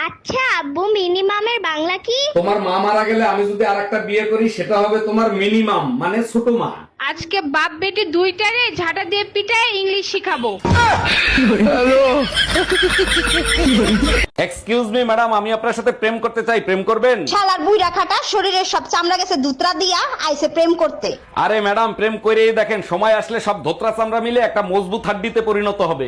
আচ্ছা আব্বু, মিনিমামের বাংলা কি? তোমার মা মারা গেলে আমি যদি আরেকটা বিয়ে করি সেটা হবে তোমার মিনিমাম, মানে ছোট মা। আজকে বাপ বেটি দুইটারে ঝাঁটা দিয়ে পিটায় ইংলিশ শিখাবো। এক্সকিউজ মি ম্যাডাম, আমি আপনার সাথে প্রেম করতে চাই, প্রেম করবেন? শালার বুইড়া খাটা শরীরের সব চামড়া গেছে দুতরা দিয়া আইছে প্রেম করতে। আরে ম্যাডাম, প্রেম করেই দেখেন, সময় আসলে সব ধোত্রা চামড়া মিলে একটা মজবুত হাড্ডিতে পরিণত হবে।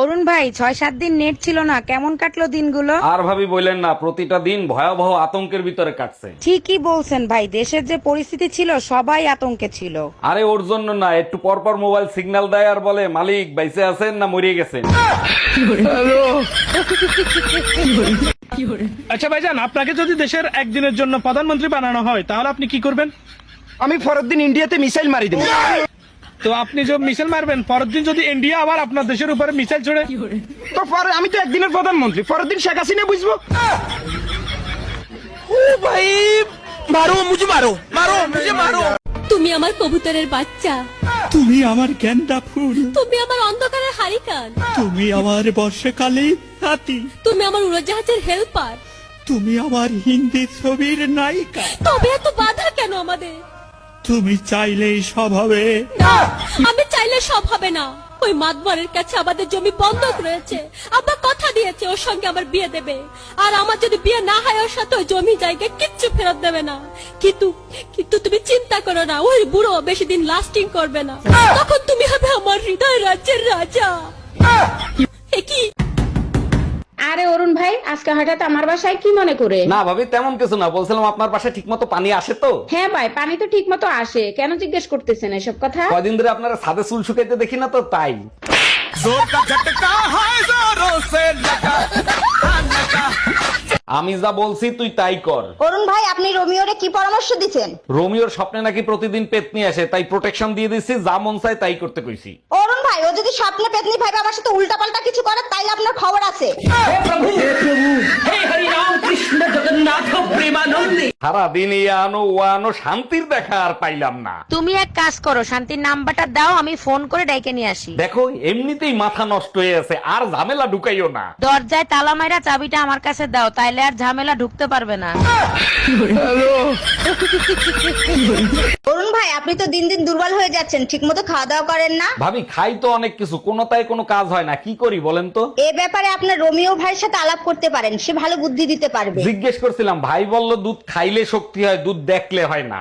অরুণ ভাই 6-7 দিন নেট ছিল না, কেমন কাটলো দিনগুলো? আর ভাবি বললেন না, প্রতিটা দিন ভয়াবহ আতঙ্কের ভিতরে কাটছে। ঠিকই বলছেন ভাই, দেশের যে পরিস্থিতি ছিল সবাই আতঙ্কে ছিল। আরে ওর জন্য না, একটু পর পর মোবাইল সিগন্যাল দেয় আর বলে মালিক বাইসে আছেন না মরিয়ে গেছেন। আচ্ছা ভাইজান, আপনাকে যদি দেশের একদিনের জন্য প্রধানমন্ত্রী বানানো হয় তাহলে আপনি কি করবেন? আমি পরের দিন ইন্ডিয়াতে মিসাইল মারি দেবো। তো আপনি যে মিসাইল মারবেন, পরের দিন যদি ইন্ডিয়া আবার আপনার দেশের উপরে মিসাইল ছড়ে? তো পরে আমি তো একদিনের প্রধানমন্ত্রী, পরের দিন শেখ হাসিনা বুঝবো। ভাই মারো মুঝে, মারো মারো মুঝে, মারো। তুমি আমার কবুতরের বাচ্চা, তুমি আমার গেন্দা ফুল, তুমি আমার অন্ধকারের হারিকান, তুমি আমার বর্ষাকালে হাতি, তুমি আমার উড়োজাহাজের হেল্পার। তুমি আমার হিন্দি ছবির নায়িকা। তবে এত বাধা কেন আমাদের? তুমি চাইলেই সব হবে। না, আমি চাইলে সব হবে না। ওই মাতবরের কাছে আমাদের জমি বন্ধক রয়েছে। আব্বা কথা দিয়েছে ওর সঙ্গে আমার বিয়ে দেবে, আর আমার যদি বিয়ে না হয় ওর সাথে ওই জমি জায়গা কিচ্ছু ফেরত দেবে না। কিন্তু কিন্তু তুমি চিন্তা করো না, ওই বুড়ো বেশি দিন লাস্টিং করবে না। তখন তুমি হবে আমার হৃদয় রাজ্যের রাজা। এ কি? আরে অরুণ ভাই, আজকে হঠাৎ আমার বাসায় কি মনে করে? না ভাবি, তেমন কিছু না, বলছিলাম আপনার বাসায় ঠিক মতো পানি আসে তো? হ্যাঁ ভাই, পানি তো ঠিক মতো আসে, কেন জিজ্ঞেস করতেছেন এসব কথা? কয়দিন ধরে আপনারা ছাদে চুল শুকাইতে দেখি না তো, তাই। আমি যা বলছি তুই তাই কর। অরুণ ভাই, আপনি রোমিওরে কি পরামর্শ দিচ্ছেন? রোমিওর স্বপ্নে নাকি প্রতিদিন পেতনি আসে, তাই প্রোটেকশন দিয়ে দিচ্ছি, যা মন চায় তাই করতে কইছি। অরুণ ভাই, ও যদি স্বপ্নে পেতনি ভাইবে আমার সাথে উল্টাপাল্টা কিছু করে তাইলে আপনার খবর আছে। সারা দিন আনো ও আনো, শান্তির দেখা আর পাইলাম না। তুমি এক কাজ করো, শান্তির নাম্বারটা দাও, আমি ফোন করে ডাইকে নিয়ে আসি। দেখো এমনিতেই মাথা নষ্ট হয়ে আছে, আর ঝামেলা ঢুকাইও না। দরজায় তালা মাইরা চাবিটা আমার কাছে দাও, তাইলে আর ঝামেলা ঢুকতে পারবে না। অরুণ ভাই, আপনি তো দিন দিন দুর্বল হয়ে যাচ্ছেন, ঠিকমতো খাওয়া দাওয়া করেন না। ভাবি খাই তো অনেক কিছু, কোনোটাই কোনো কাজ হয় না, কি করি বলেন তো? এ ব্যাপারে আপনার রোমিও ভাইয়ের সাথে আলাপ করতে পারেন, সে ভালো বুদ্ধি দিতে পারবে। জিজ্ঞেস করছিলাম, ভাই বলল দুধ খাইলে শক্তি হয়, দুধ দেখলে হয় না।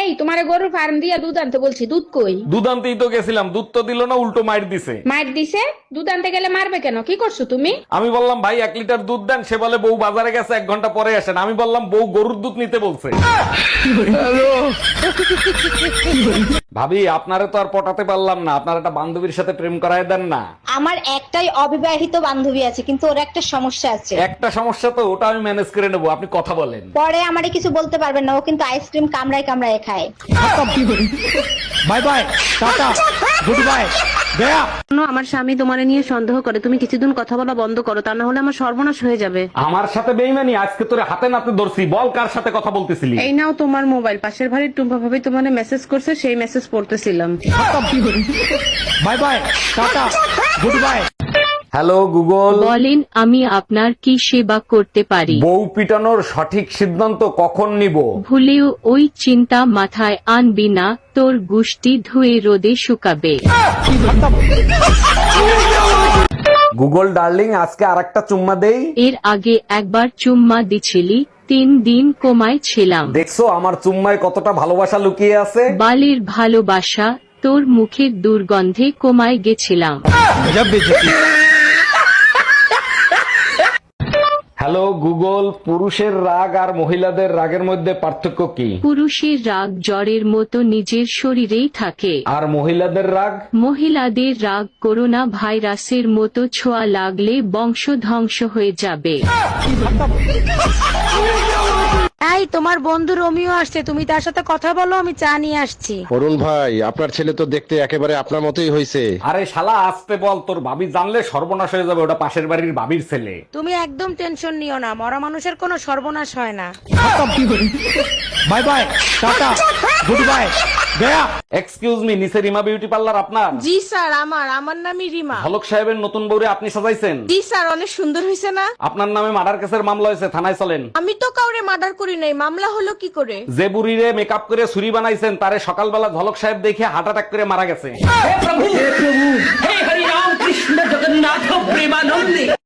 এই, তোমার গরুর ফার্ম দিয়ে দুধ আনতে বলছি, দুধ কই? দুধ আনতেই তো গেছিলাম, দুধ তো দিল না, উল্টো মাইর দিছে। মার দিছে? দুধ আনতে গেলে মারবে কেন? কি করছো তুমি? আমি বললাম ভাই 1 লিটার দুধ দেন, সে বলে বউ বাজারে গেছে, 1 ঘন্টা পরে আসেন। আমি বললাম বউ গরুর দুধ নিতে বলছে। ভাবি আপনারে তো আর পটাতে পারলাম না, আপনার একটা বান্ধবীর সাথে প্রেম করায় দেন না। আমার একটাই অবিবাহিত বান্ধবী আছে, কিন্তু ওর একটা সমস্যা আছে। একটা সমস্যা তো, ওটা আমি ম্যানেজ করে নেবো, আপনি কথা বলেন। পরে আমারে কিছু বলতে পারবেন না, ও কিন্তু আইসক্রিম কামড়ায় কামড়ায় খায়। By bye, tata, good by, Gaya. আমার স্বামী তোমারে নিয়ে সন্দেহ করে, তুমি কিছুদিন কথা বলা বন্ধ করো, তা না হলে আমার সর্বনাশ হয়ে যাবে। আমার সাথে বেইমানি? আজকে তোরে হাতে নাতে ধরছি, বল কার সাথে কথা বলতেছিলি? এই নাও তোমার মোবাইল, পাশের বাড়ির টুম্পা ভাবি তোমারে মেসেজ করছে, সেই মেসেজ পড়তেছিলাম। Bye bye, tata, good bye. Hello Google, বলেন আমি আপনার কি সেবা করতে পারি? বউ পিটানোর সঠিক সিদ্ধান্ত কখন নিব? ভুলেও ওই চিন্তা মাথায় আনবি না, তোর গুষ্টি ধুয়ে রোদে শুকাবে। গুগল ডার্লিং, আজকে আরেকটা চুম্মা দেই? এর আগে একবার চুম্মা দিছিলি, 3 দিন কোমায় ছিলাম। দেখছো আমার চুম্মায় কতটা ভালোবাসা লুকিয়ে আছে। বালির ভালোবাসা, তোর মুখের দুর্গন্ধে কোমায় গেছিলাম। হ্যালো গুগল, পুরুষের রাগ আর মহিলাদের রাগের মধ্যে পার্থক্য কি? পুরুষের রাগ জ্বরের মতো নিজের শরীরেই থাকে, আর মহিলাদের রাগ? মহিলাদের রাগ করোনা ভাইরাসের মতো ছোঁয়া লাগলে বংশ ধ্বংস হয়ে যাবে। এই, তোমার বন্ধু রোমিও আসছে, তুমি তার সাথে কথা বলো, আমি চা নিয়ে আসছি। অরুণ ভাই, আপনার ছেলে তো দেখতে একেবারে আপনার মতোই হয়েছে। আরে শালা আসতে বল, তোর ভাবি জানলে সর্বনাশ হয়ে যাবে, ওটা পাশের বাড়ির ভাবির ছেলে। তুমি একদম টেনশন নিও না, মরা মানুষের কোনো সর্বনাশ হয় না। By bye, tata, good by, excuse me, নিচে রিমা বিউটি পার্লার আপনার? জি স্যার, আমার নামই রিমা। হলক সাহেবের নতুন বউরে আপনি সাজাইছেন? জি স্যার, অনেক সুন্দর হয়েছে না? আপনার নামে মার্ডার কেসের মামলা হয়েছে, থানায় চলেন। আমি তো কাউরে মার্ডার করি নাই, মামলা হলো কি করে? যে বুড়িরে মেকআপ করে ছুরি বানাইছেন তারে সকালবেলা ঝলক সাহেব দেখে হার্ট অ্যাটাক করে মারা গেছে।